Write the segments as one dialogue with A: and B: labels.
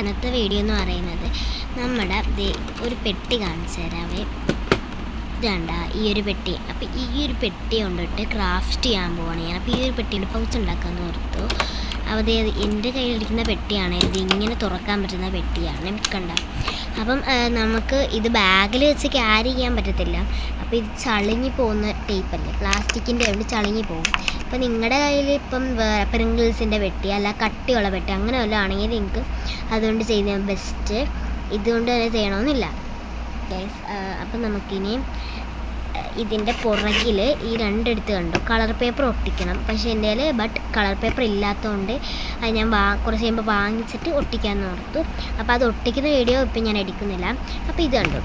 A: ഇന്നത്തെ വീഡിയോ എന്ന് പറയുന്നത് നമ്മുടെ ഒരു പെട്ടി കാണിച്ചു തരാവേ. ഇതാണ്ട ഈ ഒരു പെട്ടി. അപ്പോൾ ഈ ഒരു പെട്ടി കൊണ്ടിട്ട് ക്രാഫ്റ്റ് ചെയ്യാൻ പോവാണ് ഞാൻ. അപ്പോൾ ഈ ഒരു പെട്ടിയുടെ പൗച്ച് ഉണ്ടാക്കാമെന്ന് ഓർത്തു. അത് എൻ്റെ കയ്യിലിരിക്കുന്ന പെട്ടിയാണ്. ഇത് ഇങ്ങനെ തുറക്കാൻ പറ്റുന്ന പെട്ടിയാണ്, കണ്ട. അപ്പം നമുക്ക് ഇത് ബാഗിൽ വെച്ച് ക്യാരി ചെയ്യാൻ പറ്റത്തില്ല. അപ്പോൾ ഇത് ചളിങ്ങി പോകുന്ന ടൈപ്പല്ലേ, പ്ലാസ്റ്റിക്കിൻ്റെ കൊണ്ട് ചളിങ്ങി പോകും. അപ്പോൾ നിങ്ങളുടെ കയ്യിൽ ഇപ്പം പ്രിങ്കിൾസിൻ്റെ പെട്ടി അല്ല കട്ടിയുള്ള പെട്ടി അങ്ങനെ വല്ലതും ആണെങ്കിൽ നിങ്ങൾക്ക് അതുകൊണ്ട് ചെയ്താൽ ബെസ്റ്റ്. ഇതുകൊണ്ട് തന്നെ ചെയ്യണമെന്നില്ല ഗൈസ്. അപ്പം നമുക്കിനി ഇതിൻ്റെ പുറകിൽ ഈ രണ്ടെടുത്ത് കണ്ടോ കളർ പേപ്പർ ഒട്ടിക്കണം. പക്ഷേ എൻ്റെ കയ്യിൽ കളർ പേപ്പർ ഇല്ലാത്തതുകൊണ്ട് അത് ഞാൻ കുറച്ച് കഴിയുമ്പോൾ വാങ്ങിച്ചിട്ട് ഒട്ടിക്കാമെന്ന് ഓർത്തു. അപ്പോൾ അത് ഒട്ടിക്കുന്ന വീഡിയോ ഇപ്പം ഞാൻ എടുക്കുന്നില്ല. അപ്പോൾ ഇത് കണ്ടു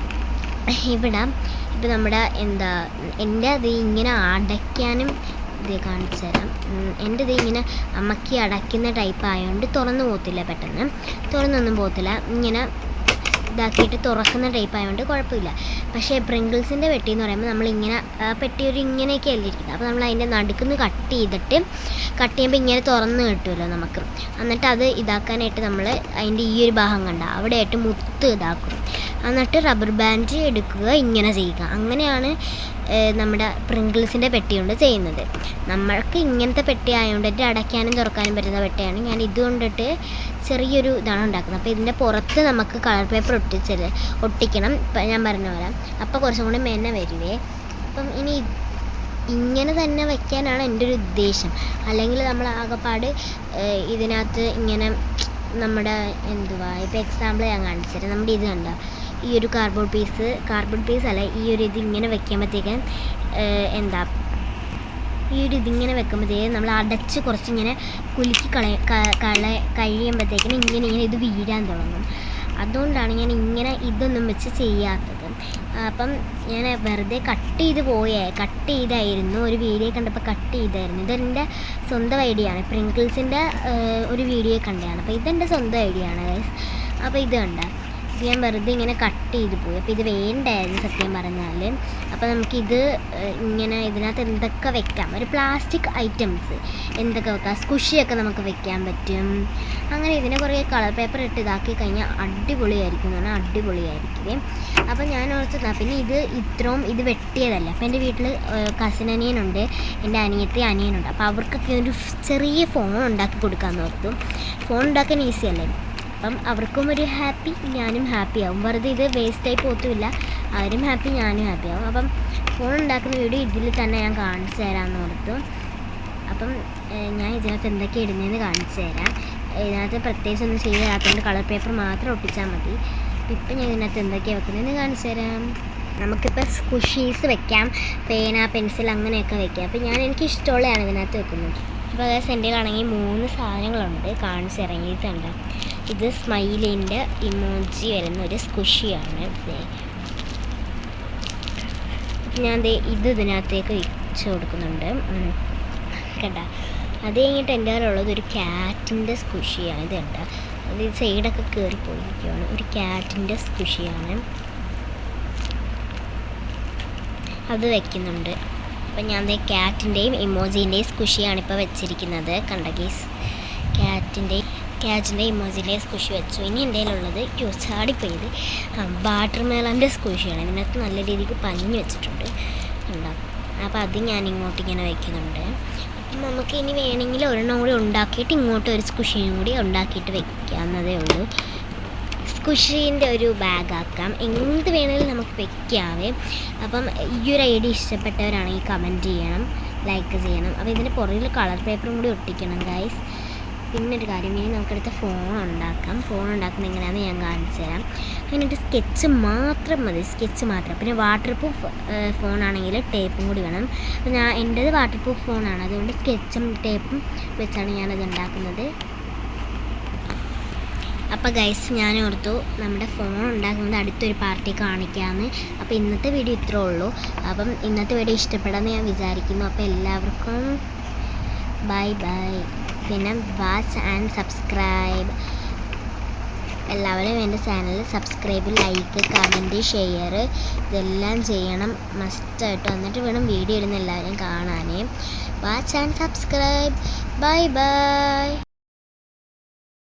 A: ഇവിടെ. ഇപ്പോൾ നമ്മുടെ എൻ്റെ അത് ഇങ്ങനെ അടയ്ക്കാനും ഇത് കാണിച്ചു തരാം. എൻ്റെ ഇത് ഇങ്ങനെ അമ്മക്കി അടയ്ക്കുന്ന ടൈപ്പ് ആയതുകൊണ്ട് തുറന്നു പോകത്തില്ല, പെട്ടെന്ന് തുറന്നൊന്നും പോകത്തില്ല. ഇങ്ങനെ ഇതാക്കിയിട്ട് തുറക്കുന്ന ടൈപ്പ് ആയതുകൊണ്ട് കുഴപ്പമില്ല. പക്ഷേ പ്രിങ്കിൾസിൻ്റെ പെട്ടി എന്ന് പറയുമ്പോൾ നമ്മളിങ്ങനെ പെട്ടി ഒരു ഇങ്ങനെയൊക്കെ അല്ലിരിക്കുന്നത്. അപ്പോൾ നമ്മൾ അതിൻ്റെ നടുക്കുന്ന് കട്ട് ചെയ്യുമ്പോൾ ഇങ്ങനെ തുറന്ന് കിട്ടുമല്ലോ നമുക്ക്. എന്നിട്ട് അത് ഇതാക്കാനായിട്ട് നമ്മൾ അതിൻ്റെ ഈ ഒരു ഭാഗം കണ്ട അവിടെയായിട്ട് മുത്ത് ഇതാക്കും. എന്നിട്ട് റബ്ബർ ബാൻഡ് എടുക്കുക, ഇങ്ങനെ ചെയ്യുക. അങ്ങനെയാണ് നമ്മുടെ പ്രിങ്കിൾസിൻ്റെ പെട്ടി കൊണ്ട് ചെയ്യുന്നത്. നമ്മൾക്ക് ഇങ്ങനത്തെ പെട്ടി ആയതുകൊണ്ടിട്ട് അടയ്ക്കാനും തുറക്കാനും പറ്റുന്ന പെട്ടിയാണ്. ഞാൻ ഇതുകൊണ്ടിട്ട് ചെറിയൊരു ഇതാണ് ഉണ്ടാക്കുന്നത്. അപ്പോൾ ഇതിൻ്റെ പുറത്ത് നമുക്ക് കളർ പേപ്പർ ഒട്ടിക്കണം. ഞാൻ പറഞ്ഞ പോലെ അപ്പോൾ കുറച്ചും കൂടി മെന വരുവേ. അപ്പം ഇനി ഇങ്ങനെ തന്നെ വയ്ക്കാനാണ് എൻ്റെ ഒരു ഉദ്ദേശം. അല്ലെങ്കിൽ നമ്മൾ ആകെപ്പാട് ഇതിനകത്ത് ഇങ്ങനെ നമ്മുടെ ഇപ്പോൾ എക്സാമ്പിൾ ഞാൻ കാണിച്ചു തരാം. നമ്മുടെ ഇത് കണ്ട ഈ ഒരു കാർഡ്ബോർഡ് പീസ് അല്ല, ഈ ഒരു ഇത് ഇങ്ങനെ വെക്കുമ്പോഴത്തേക്കും ഈ ഒരു ഇതിങ്ങനെ വെക്കുമ്പോഴത്തേക്കും നമ്മൾ അടച്ച് കുറച്ചിങ്ങനെ കുലുക്കി കഴിയുമ്പോഴത്തേക്കിനും ഇങ്ങനെ ഇത് വീഴാൻ തുടങ്ങും. അതുകൊണ്ടാണ് ഞാൻ ഇങ്ങനെ ഇതൊന്നും വെച്ച് ചെയ്യാത്തത്. അപ്പം ഞാൻ വെറുതെ കട്ട് ചെയ്തായിരുന്നു ഒരു വീഡിയോ കണ്ടപ്പോൾ കട്ട് ചെയ്തായിരുന്നു. ഇതെൻ്റെ സ്വന്തം ഐഡിയ ആണ്. പ്രിങ്കിൾസിൻ്റെ ഒരു വീഡിയോ കണ്ടതാണ്. അപ്പോൾ ഇതെൻ്റെ സ്വന്തം ഐഡിയ ആണ് ഗൈസ്. അപ്പോൾ ഇത് കണ്ട ഞാൻ വെറുതെ ഇങ്ങനെ കട്ട് ചെയ്ത് പോയി. അപ്പോൾ ഇത് വേണ്ടായിരുന്നു സത്യം പറഞ്ഞാൽ. അപ്പോൾ നമുക്കിത് ഇങ്ങനെ ഇതിനകത്ത് എന്തൊക്കെ വെക്കാം, ഒരു പ്ലാസ്റ്റിക് ഐറ്റംസ് എന്തൊക്കെ വെക്കാം, സ്കുഷിയൊക്കെ നമുക്ക് വെക്കാൻ പറ്റും. അങ്ങനെ ഇതിനെ കുറേ കളർ പേപ്പർ ഇട്ട് ഇതാക്കി കഴിഞ്ഞാൽ അടിപൊളിയായിരിക്കും എന്ന് പറഞ്ഞാൽ അടിപൊളിയായിരിക്കും. അപ്പോൾ ഞാൻ ഓർത്തതാ പിന്നെ ഇത് വെട്ടിയതല്ല. അപ്പോൾ എൻ്റെ വീട്ടിൽ കസിൻ അനിയനുണ്ട്, എൻ്റെ അനിയനുണ്ട്. അപ്പോൾ അവർക്കൊക്കെ ഒരു ചെറിയ ഫോൺ ഉണ്ടാക്കി കൊടുക്കാമെന്ന് ഓർത്തു. ഫോൺ ഉണ്ടാക്കാൻ ഈസി അല്ലേ. അപ്പം അവർക്കും ഒരു ഹാപ്പി, ഞാനും ഹാപ്പി ആവും. വെറുതെ ഇത് വേസ്റ്റായി പോകത്തുമില്ല, അവരും ഹാപ്പി, ഞാനും ഹാപ്പി ആവും. അപ്പം ഫോൺ ഉണ്ടാക്കുന്ന വീഡിയോ ഇതിൽ തന്നെ ഞാൻ കാണിച്ചു തരാമെന്ന് ഓർത്തു. അപ്പം ഞാൻ ഇതിനകത്ത് എന്തൊക്കെ ഇടുന്നതെന്ന് കാണിച്ചു തരാം. ഇതിനകത്ത് പ്രത്യേകിച്ച് ഒന്നും ചെയ്യാത്തതുകൊണ്ട് കളർ പേപ്പർ മാത്രം ഒട്ടിച്ചാൽ മതി. ഇപ്പം ഞാൻ ഇതിനകത്ത് എന്തൊക്കെയാണ് വെക്കുന്നതെന്ന് കാണിച്ചു തരാം. നമുക്കിപ്പോൾ സ്കുഷീസ് വെക്കാം, പേന, പെൻസിൽ അങ്ങനെയൊക്കെ വെക്കാം. അപ്പോൾ എനിക്ക് ഇഷ്ടമുള്ളതാണ് ഇതിനകത്ത് വെക്കുന്നത്. ഇപ്പോൾ എൻ്റെ ആണെങ്കിൽ 3 സാധനങ്ങളുണ്ട് കാണിച്ച് ഇറങ്ങിയിട്ടുണ്ട്. ഇത് സ്മൈലിൻ്റെ ഇമോജി വരുന്ന ഒരു സ്കുഷിയാണ്. ഞാൻ ഇതിനകത്തേക്ക് വെച്ച് കൊടുക്കുന്നുണ്ട് കേട്ടോ. അത് കഴിഞ്ഞിട്ട് എൻ്റെ കയ്യിലുള്ളത് ഒരു ക്യാറ്റിൻ്റെ സ്കുഷിയാണ്. ഇത് കണ്ട അത് സൈഡൊക്കെ കയറിപ്പോയിരിക്കുകയാണ്. ഒരു ക്യാറ്റിൻ്റെ സ്കുഷിയാണ്, അത് വയ്ക്കുന്നുണ്ട്. അപ്പം ഞാൻ ക്യാറ്റിൻ്റെയും ഇമോജീൻ്റെയും സ്കുഷിയാണ് ഇപ്പോൾ വെച്ചിരിക്കുന്നത്. കണ്ട ഗീസ്, ക്യാറ്റിൻ്റെ ഇമോജിൻ്റെ സ്കുഷി വെച്ചു. ഇനി എൻ്റെ കയ്യിലുള്ളത് ചാടിപ്പോയത് വാട്ടർ മെലൻ്റെ സ്കുഷിയാണ്. ഇതിനകത്ത് നല്ല രീതിക്ക് പഞ്ഞ് വെച്ചിട്ടുണ്ട് കണ്ടോ. അപ്പോൾ അത് ഞാൻ ഇങ്ങോട്ട് ഇങ്ങനെ വയ്ക്കുന്നുണ്ട്. അപ്പം നമുക്ക് ഇനി വേണമെങ്കിൽ ഒരെണ്ണം കൂടി ഉണ്ടാക്കിയിട്ട് ഇങ്ങോട്ട് ഒരു സ്കുഷിയും കൂടി ഉണ്ടാക്കിയിട്ട് വയ്ക്കാവുന്നതേ ഉള്ളൂ. സ്കുഷീൻ്റെ ഒരു ബാഗാക്കാം, എന്ത് വേണമെങ്കിലും നമുക്ക് വെക്കാവേ. അപ്പം ഈ ഒരു ഐഡിയ ഇഷ്ടപ്പെട്ടവരാണെങ്കിൽ കമൻറ്റ് ചെയ്യണം, ലൈക്ക് ചെയ്യണം. അപ്പോൾ ഇതിൻ്റെ പുറകിൽ കളർ പേപ്പറും കൂടി ഒട്ടിക്കണം ഗൈസ്. പിന്നൊരു കാര്യം, ഇനി നമുക്കെടുത്ത് ഫോൺ ഉണ്ടാക്കുന്നത് എങ്ങനെയാണെന്ന് ഞാൻ കാണിച്ചു തരാം. അതിനായിട്ട് സ്കെച്ച് മാത്രം മതി, സ്കെച്ച് മാത്രം. പിന്നെ വാട്ടർ പ്രൂഫ് ഫോണാണെങ്കിൽ ടേപ്പും കൂടി വേണം. അപ്പോൾ എൻ്റേത് വാട്ടർ പ്രൂഫ് ഫോണാണ്, അതുകൊണ്ട് സ്കെച്ചും ടേപ്പും വെച്ചാണ് ഞാനത് ഉണ്ടാക്കുന്നത്. അപ്പോൾ ഗൈസ് ഞാൻ ഓർത്തു നമ്മുടെ ഫോൺ ഉണ്ടാക്കുന്നത് അടുത്തൊരു പാർട്ടി കാണിക്കാമെന്ന്. അപ്പോൾ ഇന്നത്തെ വീഡിയോ ഇത്രേ ഉള്ളൂ. അപ്പം ഇന്നത്തെ വീഡിയോ ഇഷ്ടപ്പെടാമെന്ന് ഞാൻ വിചാരിക്കുന്നു. അപ്പോൾ എല്ലാവർക്കും ബൈ. പിന്നെ വാച്ച് ആൻഡ് സബ്സ്ക്രൈബ്. എല്ലാവരും എൻ്റെ channel subscribe, like, comment, share ഇതെല്ലാം ചെയ്യണം മസ്റ്റായിട്ട്. എന്നിട്ട് വേണം വീഡിയോ ഇടുന്ന എല്ലാവരും കാണാനേ. Watch and subscribe. ബൈ.